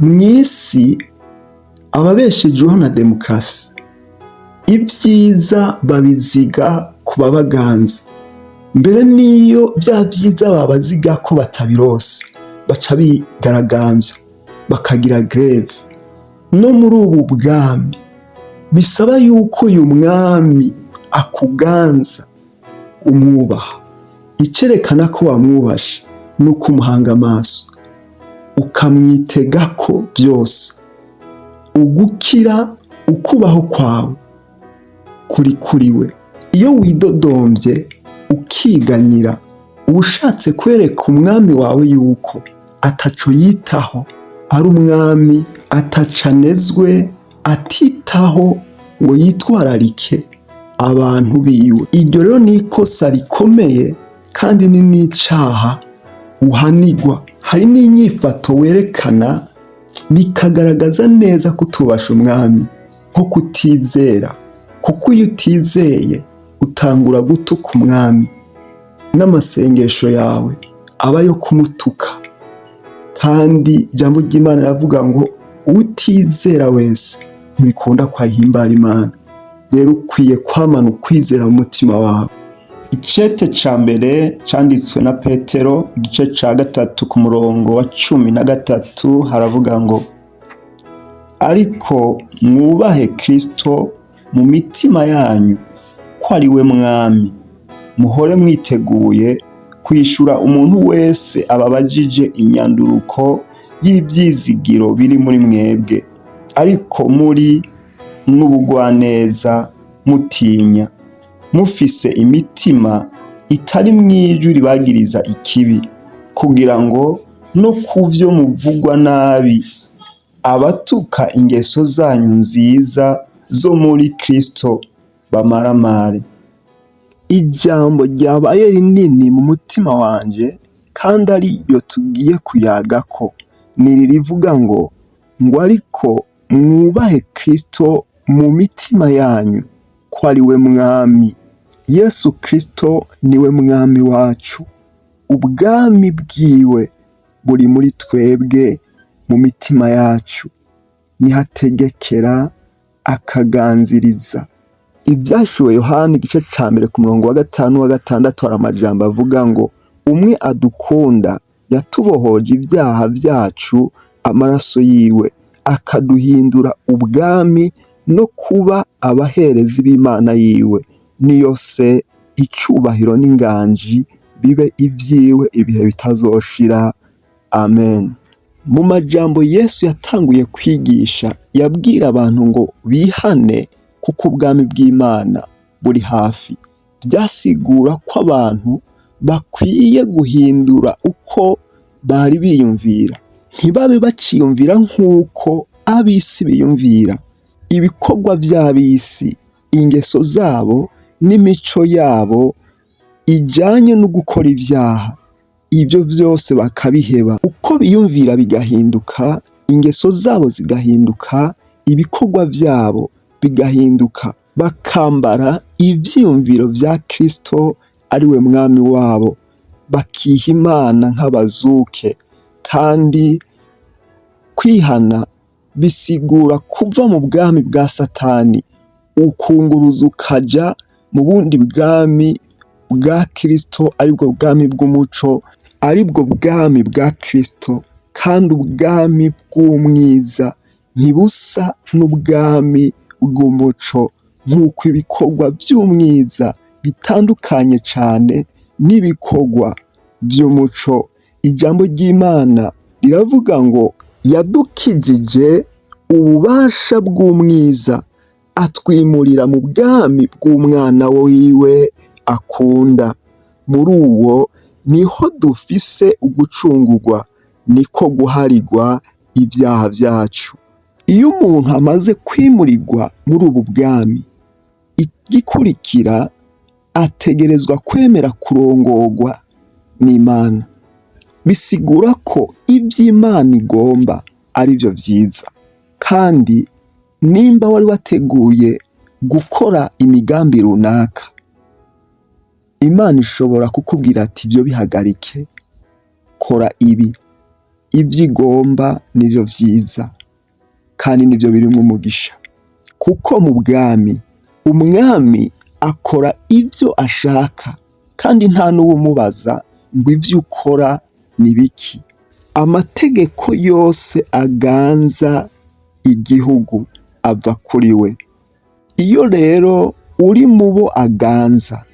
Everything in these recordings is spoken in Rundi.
Mw'isi ababeshejeho na demokarasi, ivyiza babiziga ku babaganza, mbere niyo vya vyiza babazigako batabironse baca bigaragambya bakagira greve. No muri ubu bwami bisaba yuko uyu mwami akuganza umwubaha. Icerekana ko wamwubashe nuko umuhanga amaso ukamwitegako vyose. Ugukira ukubaho kwawe kuri kuriwe. Iyo widodomvye ukiganyira uba ushatse kwereka umwami wawe yuko ataco yitaho, ari umwami ataco anezwe, atitaho ngo yitwararike abantu biwe. Iryo rero ni ikosa rikomeye kandi ni n'icaha uhanigwa. Hari n'inyifato werekana bikagaragaza neza ko utubasha umwami, nko kutizera, kuko iyo utizeye utangura gutuka umwami, n'amasengesho yawe aba ayo kumutuka. Kandi ijambo ry'Imana riravuga ngo utizera wese ntibikunda ko ahimbara Imana. Rero ukwiye kwamana ukwizera mu mutima wawe. Icete ca mbere canditswe na Petero, igice ca 3 ku murongo wa 13 haravuga ngo: ariko mwubahe Kristo mu mitima yanyu ko ari we mwami, muhore mwiteguye kwishura umuntu wese ababajije inyanduruko y'ivyizigiro biri muri mwebwe, ariko muri n'ubugwaneza, mutinya, mufise imitima itari mw'ijwi ribagiriza ikibi, kugira ngo no kuvyo muvugwa nabi abatuka ingeso zanyu nziza zo muri Kristo bamaramare. Ijambo ryabaye rinini mu mutima wanje kandi ariyo tugiye kuyagako, ni rivuga ngo ariko mwubahe Kristo mu mitima yanyu ko ari we mwami. Yesu Kristo niwe mwami wacu. Ubwami bwiwe buri muri twebwe mu mitima yacu, nihategekera akaganziriza. Ivyashuwe Yohana igice ca mbere ku murongo wa 5 wa 6 hari amajambo avuga ngo: umwe adukunda yatubohoje ibyaha vyacu amaraso yiwe, akaduhindura ubwami no kuba abaherezi b'Imana yiwe, niyo se icubahiro n'inganji bibe ivyiwe ibihe bitazoshira. Amen. Mu majambo Yesu yatanguye kwigisha yabwira abantu ngo bihane kuko ubwami bw'Imana buri hafi. Vyasigura ko abantu bakwiye guhindura uko bari biyumvira, ntibabe baciyumvira nk'uko ab'isi biyumvira. Ibikorwa vy'ab'isi, ingeso zabo n'imico yabo ijanye no gukora ivyaha, ivyo vyose bakabiheba. Uko biyumvira bigahinduka, ingeso zabo zigahinduka, ibikorwa vyabo bigahinduka, bakambara ivyiyumviro vya Kristo ari we mwami wabo, bakiha Imana nk'abazuke. Kandi kwihana bisigura kuva mu bwami bwa Satani ukunguruza ukaja mu bundi bwami bwa Kristo, aribwo bwami bw'umuco, aribwo bwami bwa Kristo. Kandi ubwami bw'umwiza ntibusa n'ubwami bw'umuco, nk'uko ibikorwa vy'umwiza bitandukanye cane n'ibikorwa vy'umuco. Ijambo ry'Imana riravuga ngo yadukijije ububasha bw'umwiza, atwimurira mu bwami bw'umwana wiwe akunda. Muri uwo niho dufise ugucungurwa, niko guharigwa ivyaha vyacu. Iyo umuntu amaze kwimurirwa muri ubu bwami, igikurikira ategerezwa kwemera kurongorwa n'Imana. Bisigura ko ivy'Imana igomba arivyo vyiza, kandi nimba wari wateguye gukora imigambi runaka, Imana ishobora kukubwira ati ivyo bihagarike, kora ibi. ibyo igomba nibyo vyiza kandi nibyo birimwo umugisha. Kuko mu bwami, umwami akora ibyo ashaka kandi nta n'uwumubaza ngo ibyo ukora ni biki. Amategeko yose aganza igihugu ava kuri we. Iyo rero uri mu bo aganza,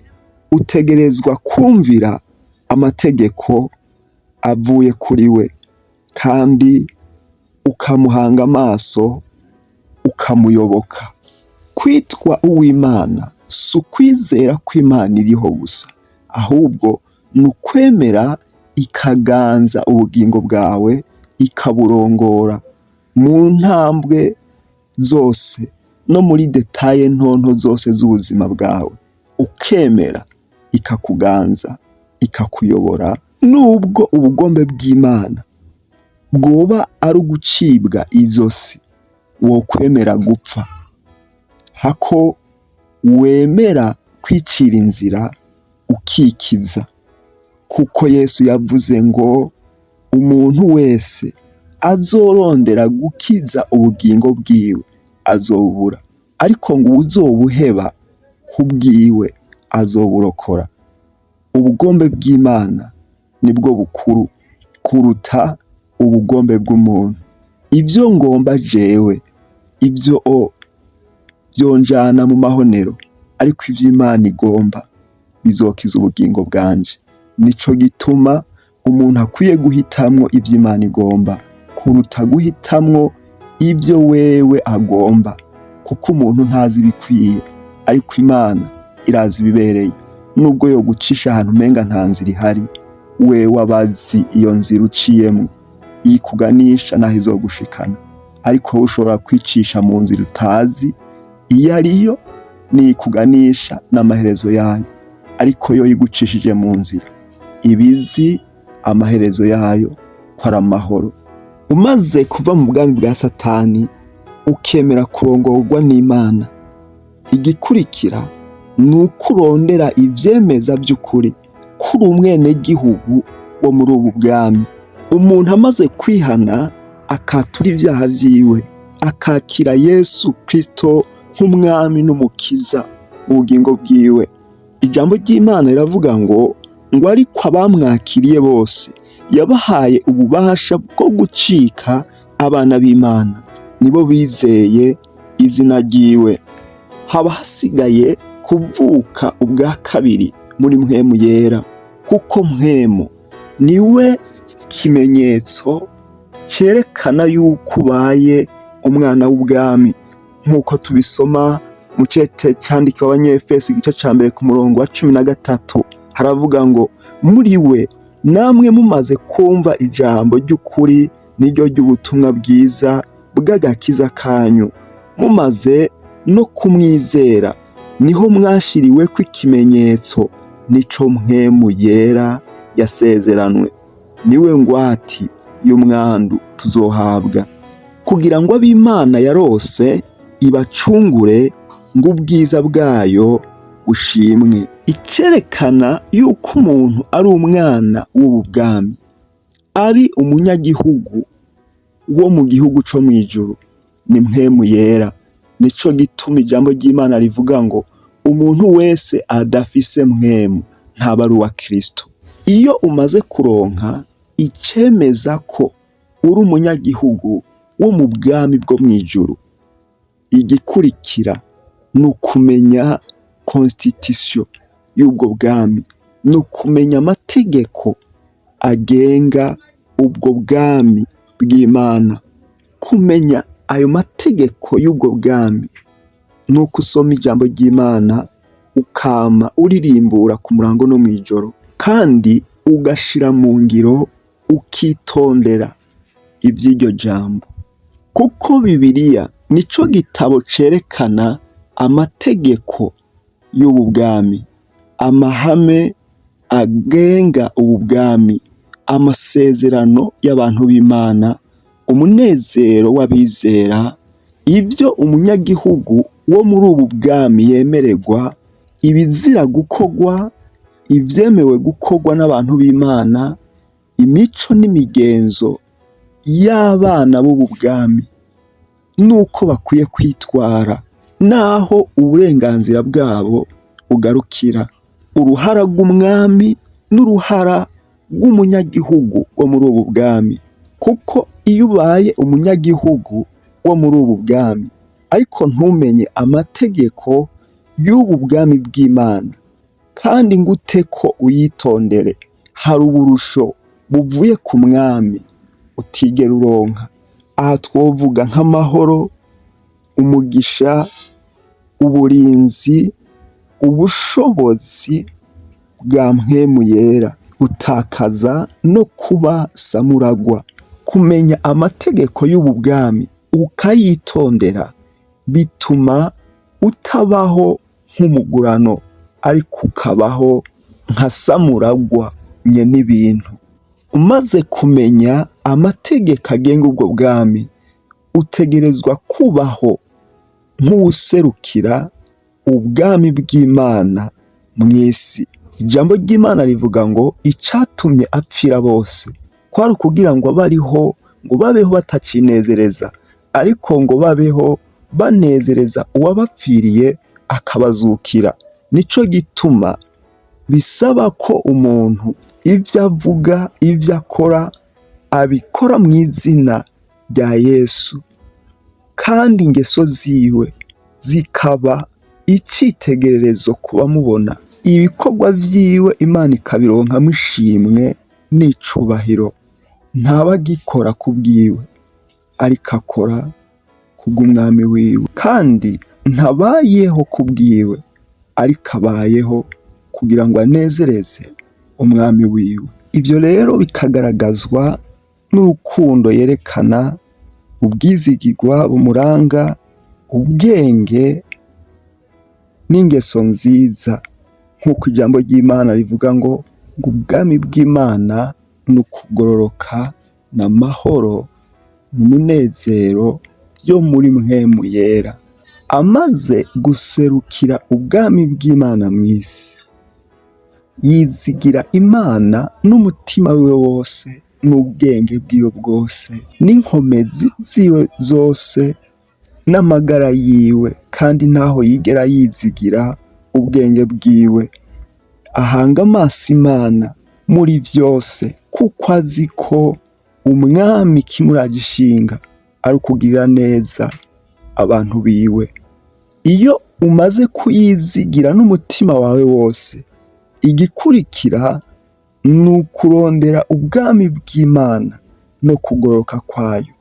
utegerezwa kumvira amategeko avuye kuri we kandi ukamuhanga amaso ukamuyoboka. Kwitwa uw'Imana si ukwizera ko Imana iriho gusa, ahubwo ni ukwemera ikaganza ubugingo bwawe, ikaburongora mu ntambwe zose no muri detaye ntonto zose z'ubuzima bwawe, ukemera ikakuganza, ikakuyobora. Nubwo ubugombe bw'Imana bwoba ari ugucibwa izosi, wokwemera gupfa hako wemera kwicira inzira ukikiza. Kuko Yesu yavuze ngo umuntu wese azorondera gukiza ubugingo bwiwe azobubura, ariko ngo uwuzobuheba kubwiwe azoburokora. Ubugombe bw'Imana nibwo bukuru kuruta ubugombe bw'umuntu. Ibyo ngomba jewe, ibyo byonjana mu mahonero, ariko ivyo Imana igomba bizokiza ubugingo bwanje. Nico gituma umuntu akwiye guhitamwo ivyo Imana igomba kuruta guhitamwo ibyo wewe agomba, kuko umuntu ntazi ibikwiye, ariko Imana irazi ibibereye. Nubwo yo gucisha ahantu umenga nta nzira ihari, wewe abazi iyo nzira uciyemwo ikuganisha naho izogushikana. Ariko wowe ushobora kwicisha mu nzira utazi iyo ariyo n'ikuganisha n'amaherezo yayo, ariko yo igucishije mu nzira ibizi amaherezo yayo ko ari amahoro. Umaze kuva mu bwami bwa Satani ukemera kurongorwa n'Imana, igikurikira ni uko urondera ivyemeza by'ukuri kuri umwenegihugu wo muri ubu bwami. Umuntu amaze kwihana akatura ibyaha vyiwe, akakira Yesu Kristo nk'umwami n'umukiza mu bugingo bwiwe, ijambo ry'Imana riravuga ngo ariko abamwakiriye bose yabahaye ububasha bwo gucika abana b'Imana, nibo bizeye izina ryiwe. Haba hasigaye kuvuka ubwa kabiri muri mpwemu yera, kuko mpwemu niwe kimenyetso cyerekana yuko ubaye umwana w'ubwami, nk'uko tubisoma mu cete cyandikiwe Abanyefeso igice ca mbere ku murongo wa 13, haravuga ngo muri we namwe mumaze kumva ijambo ry'ukuri n'iryo ry'ubutumwa bwiza bw'agakiza kanyu, mumaze no kumwizera, niho mwashiriwe ko ikimenyetso, nico mpwemu yera yasezeranwe. Niwe ngwati y'umwandu tuzohabwa, kugira ngo ab'Imana yarose ibacungure ngo ubwiza bwayo bushimwe. Icerekana yuko umuntu ari umwana w'ubu bwami, ari umunyagihugu wo mu gihugu co mw'ijuru, ni mpwemu yera. Nico gituma ijambo ry'Imana rivuga ngo umuntu wese adafise mpwemu ntaba ari uwa Kristo. Iyo umaze kuronka icemeza ko uri umunyagihugu wo mu bwami bwo mw'ijuru, igikurikira ni ukumenya constitution y'ubwo bwami, ni ukumenya amategeko agenga ubwo bwami bw'Imana. Kumenya ayo mategeko y'ubwo bwami ni uko usoma ijambo ry'Imana ukama uririmbura ku murango no mw'ijoro, kandi ugashira mu ngiro ukitondera iby'iryo jambo. Kuko Bibiliya nico gitabo cerekana amategeko y'ubu bwami, amahame agenga ubu bwami, amasezerano y'abantu b'Imana, umunezero w'abizera, ibyo umunyagihugu wo muri ubu bwami yemererwa, ibizira gukogwa, ivyemewe gukogwa n'abantu b'Imana, imico n'imigenzo y'abana b'ubu bwami n'uko bakwiye kwitwara, n'aho uburenganzira bwabo bugarukira, uruhara rw'umwami n'uruhara rw'umunyagihugu wo muri ubu bwami. Kuko iyo ubaye umunyagihugu wo muri ubu bwami ariko ntumenye amategeko y'ubu bwami bw'Imana kandi ngo ute ko uyitondere, hari uburusho buvuye ku mwami utigera uronka. Aha twovuga nk'amahoro, umugisha, uburinzi, ubushobozi bwa mpwemu yera, utakaza no kuba samuragwa. Kumenya amategeko y'ubu bwami ukayitondera bituma utabaho nk'umugurano ariko ukabaho nka samuragwa nyene ibintu. Umaze kumenya amategeko agenga ubwo bwami utegerezwa kubaho nk'uwuserukira ubwami bw'Imana mw'isi. Ijambo ry'Imana rivuga ngo icatumye apfira bose kwari ukugira ngo abariho ngo babeho batacinezereza, ariko ngo babeho banezereza uwabapfiriye akabazukira. Nico gituma bisaba ko umuntu ivyo avuga, ivyo akora abikora mu izina rya Yesu, kandi ingeso ziwe zikaba icitegererezo ku bamubona. Ibikorwa vyiwe Imana ikabironkamwo ishimwe n'icubahiro. Ntaba agikora kubwiwe ariko akora kubw'umwami wiwe, kandi ntabayeho kubwiwe ariko abayeho kugira ngo anezereze umwami wiwe. Ivyo rero bikagaragazwa n'urukundo yerekana, ubwizigirwa bumuranga, ubwenge n'ingeso nziza, nk'uko ijambo ry'Imana rivuga ngo ubwami bw'Imana ni ukugororoka n'amahoro n'umunezero yo muri mpwemu yera. Amaze guserukira ubwami bw'Imana mw'isi, yizigira Imana n'umutima wiwe wose n'ubwenge bwiwe bwose n'inkomezi ziwe zose n'amagara yiwe, kandi ntaho yigera yizigira ubwenge bwiwe. Ahanga amaso Imana muri vyose, kuko azi ko umwami kimuragishinga ari ukugirira neza abantu biwe. Iyo umaze kuyizigira n'umutima wawe wose, igikurikira ni ukurondera ubwami bw'Imana no kugororoka kwayo.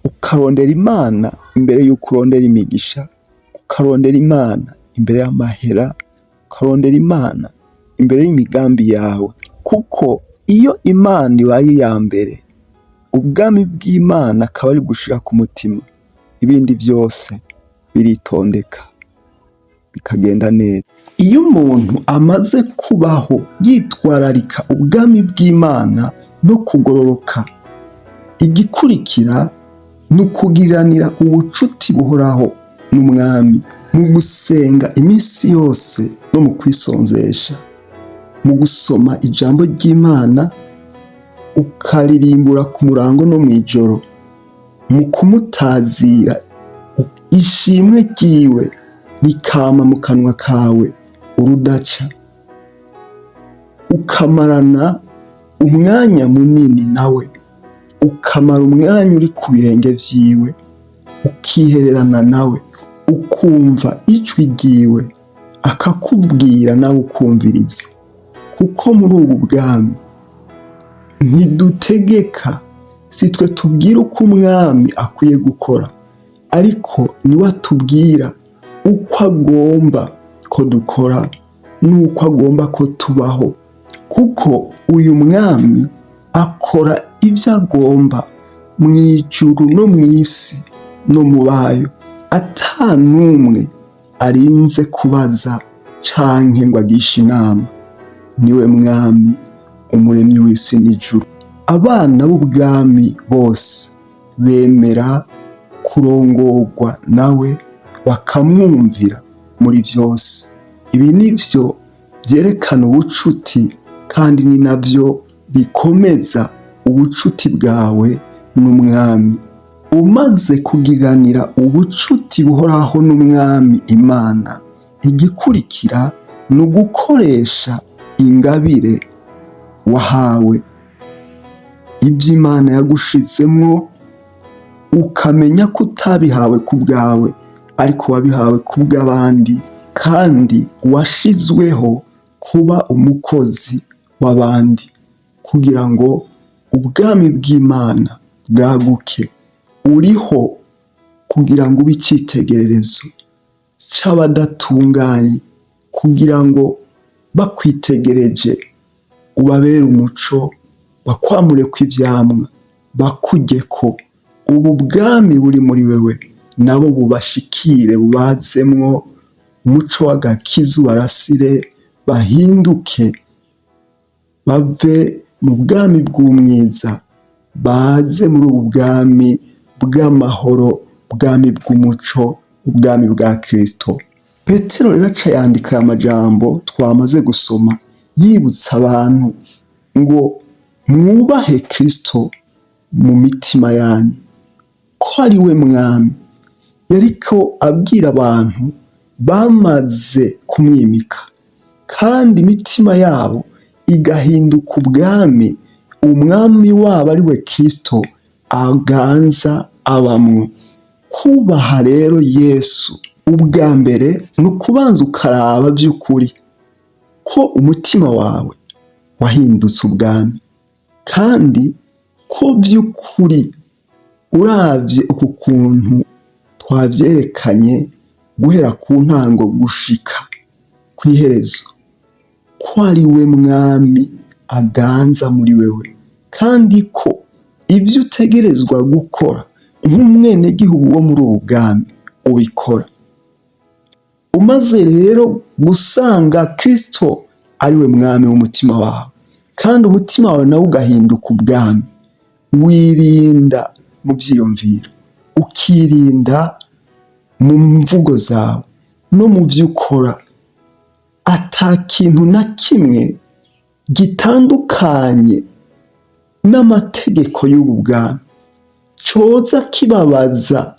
Ukarondera Imana imbere y'uko urondera imigisha, ukarondera Imana imbere y'amahera, ukarondera Imana imbere y'imigambi yawe. Kuko iyo Imana ibaye iya mbere, ubwami bw'Imana akaba ari gushira ku mutima, ibindi vyose biritondeka bikagenda neza. Iyo umuntu amaze kubaho yitwararika ubwami bw'Imana no kugororoka, igikurikira ni ukugiriranira ubucuti buhoraho n'umwami, mu gusenga iminsi yose no mu kwisonzesha, mu gusoma ijambo ry'Imana ukaririmbura ku murango no mw'ijoro, mu kumutazira ishimwe ryiwe rikama mu kanwa kawe urudaca, ukamarana umwanya munini nawe, ukamara umwanya uri ku birenge vyiwe, ukihererana nawe, ukumva ijwi ryiwe akakubwira nawe ukumviriza. Kuko muri ubu bwami ntidutegeka, si twe tubwira uko umwami akwiye gukora, ariko niwe atubwira uko agomba ko dukora n'uko agomba ko tubaho. Kuko uyu mwami akora ivyo agomba mw'ijuru no mw'isi no mu bayo, ata n'umwe arinze kubaza canke ngo agishe inama. Niwe mwami, umuremyi w'isi n'ijuru. Abana b'ubwami bose bemera kurongorwa nawe, bakamwumvira muri vyose. Ibi nivyo vyerekana ubucuti, kandi ni navyo bikomeza ubucuti bwawe n'umwami. Umaze kugiranira ubucuti buhoraho n'umwami Imana, igikurikira ni ugukoresha ingabire wahawe, ibyo Imana yagushizemwo, ukamenya ko utabihawe ku bwawe ariko wabihawe ku bw'abandi, kandi washizweho kuba umukozi w'abandi kugira ngo ubwami bw'Imana bwaguke. Uriho kugira ngo ube icyitegererezo cy'abadatunganye, kugira ngo bakwitegereje ubabere umuco, bakwamure kw'ivyamwa, bakurye ko ubu bwami buri muri wewe nabo bubashikire, bubazemwo umuco w'agakiza, ubarasire, bahinduke, bave mu bwami bw'umwiza baze muri ubu bwami bw'amahoro, ubwami bw'umuco, ubwami bwa Kristo. Petero rero aca yandika aya majambo twamaze gusoma, yibutsa abantu ngo mwubahe Kristo mu mitima yanyu ko ari we mwami. Yariko abwira abantu bamaze kumwimika kandi imitima yabo igahinduka ubwami, umwami wabo ari we Kristo aganza abamwo. Kubaha rero Yesu ubwa mbere ni ukubanza ukaraba by'ukuri ko umutima wawe wahindutse ubwami, kandi ko by'ukuri uravye uku kuntu twavyerekanye guhera ku ntango gushika kw'iherezo, ko ari we mwami aganza muri wewe, kandi ko ibyo utegerezwa gukora nk'umwenegihugu wo muri ubu bwami ubikora. Umaze rero gusanga Kristo ari we mwami w'umutima wawe, kandi umutima wawe nawe ugahinduka ubwami, wirinda mu byiyumviro, ukirinda mu mvugo zawe no mu byo ukora, ata kintu na kimwe gitandukanye n'amategeko y'ubu bwami coza kibabaza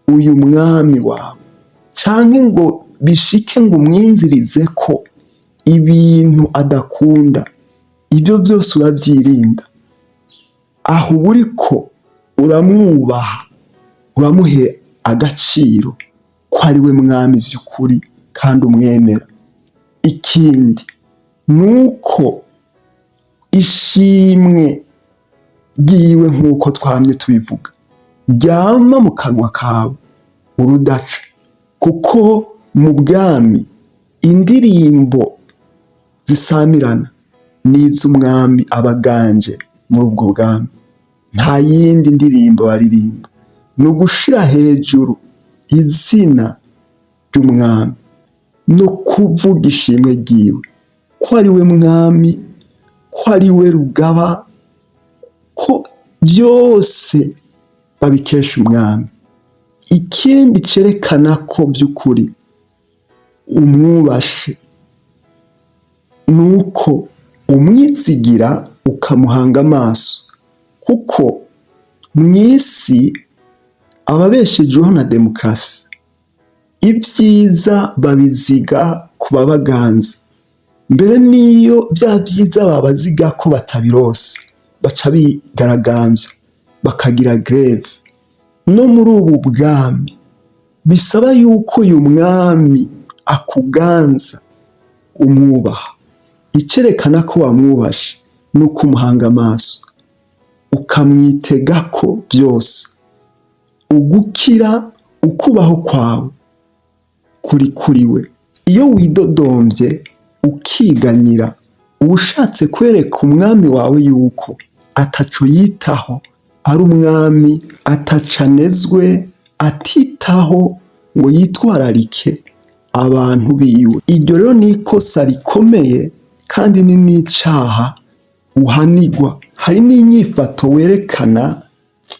uyu mwami wawe, canke ngo bishike ngo umwinzirize ko ibintu adakunda. Ibyo byose urabyirinda, aho uriko uramwubaha, uramuhe agaciro ko ari we mwami vy'ukuri kandi umwemera. Ikindi nuko ishimwe ryiwe, nk'uko twamye tubivuga, ryama mu kanwa kawe urudaca, kuko mu bwami indirimbo zisamirana n'iz'umwami abaganje muri ubwo bwami. Nta yindi ndirimbo baririmba, ni ugushira hejuru izina ry'umwami no kuvuga ishimwe ryiwe, ko ari we mwami, ko ari we rugaba, ko byose babikesha umwami. Ikindi cerekana ko by'ukuri umwubashe nuko umwizigira ukamuhanga amaso, kuko mw'isi ababeshejeho na demokarasi, ibyiza babiziga ku babaganza, mbere n'iyo bya byiza babaziga ko batabirose baca bigaragambya bakagira greve. No muri ubu bwami bisaba yuko uyu mwami akuganza umwubaha. Icerekana ko wamwubashe ni uko umuhanga amaso, ukamwitega ko byose, ugukira ukubaho kwawe kuri we. Iyo widodombye ukiganyira, uba ushatse kwereka umwami wawe yuko ataco yitaho, ari umwami atacanezwe, atitaho ngo yitwararike abantu biwe. Iryo rero ni ikosa rikomeye kandi ni n'icaha uhanigwa. Hari n'inyifato werekana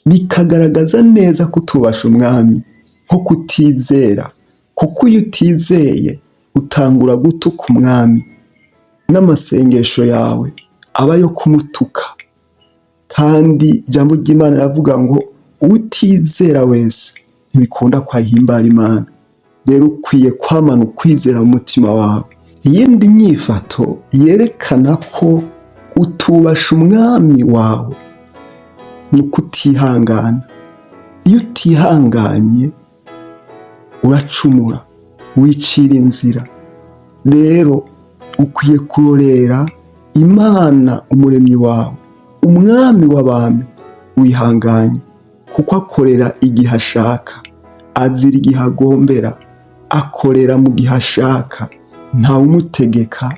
bikagaragaza neza ko utubasha umwami, nko kutizera, kuko iyo utizeye utangura gutuka umwami, n'amasengesho yawe aba yo kumutuka, kandi ijambo ry'Imana riravuga ngo utizera wese ntibikunda ko ahimbara Imana. Rero ukwiye kwamana ukwizera mu mutima wawe. Iyindi nyifato yerekana ko utubasha umwami wawe ni ukutihangana. Iyo utihanganye uracumura, wicira inzira. Rero ukwiye kurorera Imana umuremyi wawe, umwami w'abami, wihanganye, kuko akorera igihe ashaka, azira igihe agombera, akorera mu gihe ashaka, ntawumutegeka,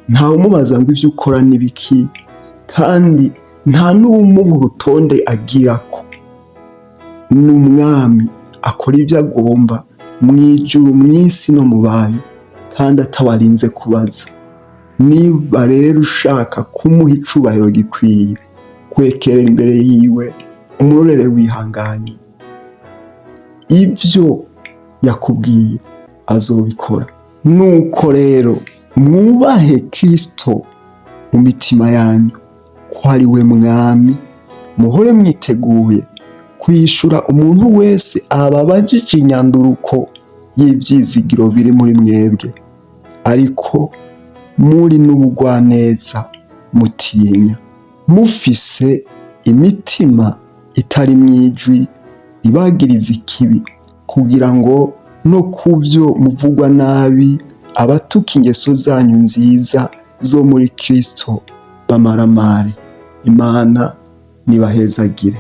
ntawumubaza ngo ivyo ukora n'ibiki, kandi nta n'uwumuha urutonde agirako. Ni umwami akora ibyo agomba mw'ijuru, mw'isi no mu bayo, kandi atawarinze kubaza. Niba rero ushaka kumuha icubahiro gikwiye, kwekerera imbere yiwe, umurorere wihanganye. Ivyo yakubwiye azobikora. Nuko rero mwubahe Kristo mu mitima yanyu ko ari we mwami, muhore mwiteguye kwishura umuntu wese ababajije inyanduruko y'ivyizigiro biri muri mwebwe, ariko muri n'ubugwaneza, mutinya, mufise imitima itari mwijwi ibagiriza ikibi, kugira ngo no kuvyo muvugwa nabi abatuka ingeso zanyu nziza zo muri Kristo bamaramare. Imana nibahezagire.